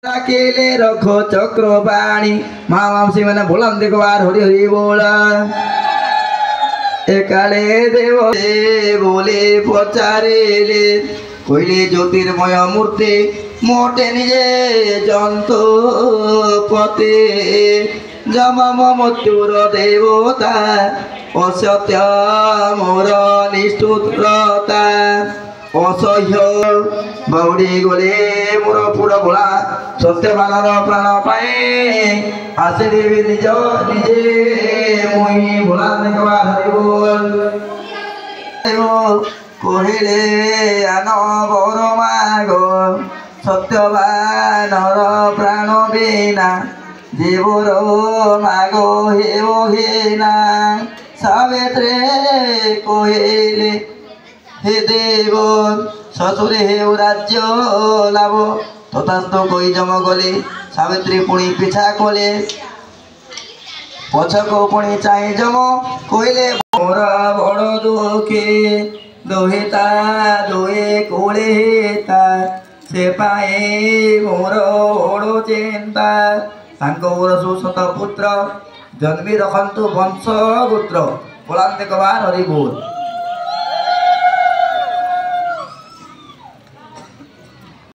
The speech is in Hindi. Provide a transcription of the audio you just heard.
अकेले रखो चक्रपाणी मामासी मैंने बोला देखो बार हरि हरि बोला एकाले देव बोले पचारे कइले ज्योतिर्मय मूर्ति मोटे निजे जंतु पते जमम मृत्युर देवता असत्य मोर निष्ठुरता असह्य बाउडी गले मोर पुरा बोला सत्यवानर प्राण पाए आसे देवी निज निजे मुई बोला देखवा हरि बोल कहिले आन बर माग सत्यवानर प्राण बिना जीवर माग हेव हेना सावित्रे कहिले हे देव ससुरे हे राज्य लाभ तथास्तु कई जम गले सावित्री पुणी पिछा कले पछक पुणी चाहे जम कहले मोर बड़ दुखे दोहेता दोहे कोलेता से पाए मोर बड़ चिंता मोर सुशत पुत्र जन्मी रखंतु वंश गोत्र बोलांते कबार हरि बोल।